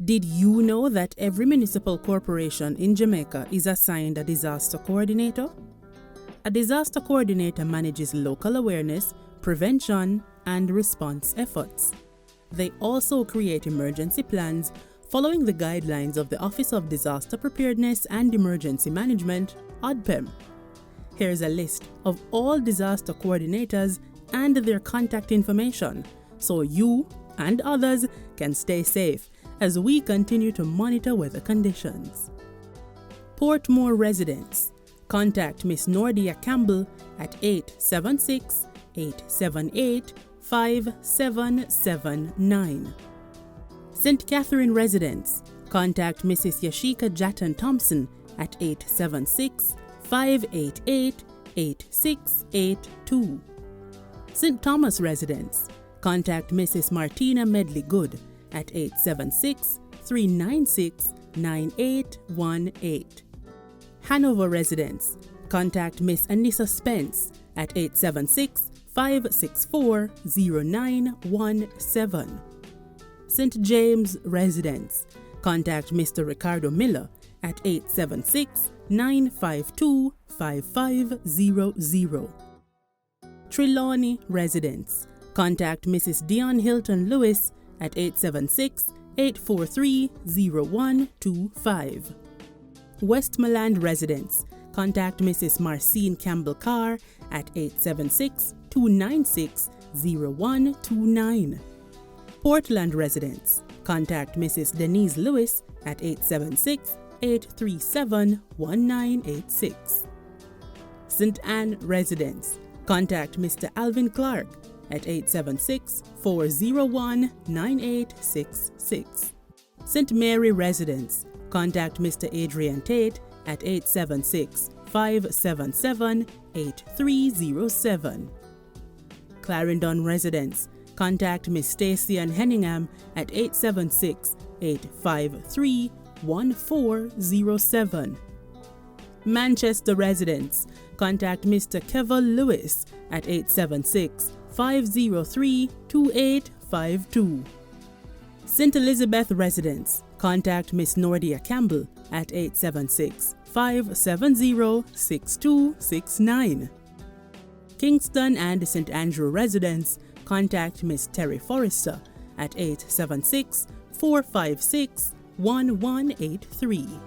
Did you know that every municipal corporation in Jamaica is assigned a disaster coordinator? A disaster coordinator manages local awareness, prevention, and response efforts. They also create emergency plans following the guidelines of the Office of Disaster Preparedness and Emergency Management, ODPEM. Here's a list of all disaster coordinators and their contact information so you and others can stay safe as we continue to monitor weather conditions. Portmore residents, contact Miss Nordia Campbell at 876-878-5779. St. Catherine residents, contact Mrs. Yashika Jatton Thompson at 876-588-8682. St. Thomas residents, contact Mrs. Martina Medley Good at 876-396-9818. Hanover residents, contact Miss Anissa Spence at 876-564-0917. St. James residents, contact Mr. Ricardo Miller at 876-952-5500. Trelawny residents, contact Mrs. Dion Hilton Lewis at 876-843-0125. Westmoreland residents, contact Mrs. Marcine Campbell Carr at 876-296-0129. Portland residents, contact Mrs. Denise Lewis at 876-837-1986. St. Anne residents, contact Mr. Alvin Clark at 876-401-9866. St. Mary residents, contact Mr. Adrian Tate at 876-577-8307. Clarendon residents, contact Miss Stacy Ann Henningham at 876-853-1407. Manchester residents, contact Mr. Kevin Lewis at 876-503-2852. St. Elizabeth residents, contact Miss Nordia Campbell at 876-570-6269. Kingston and St. Andrew residents, contact Miss Terry Forrester at 876-456-1183.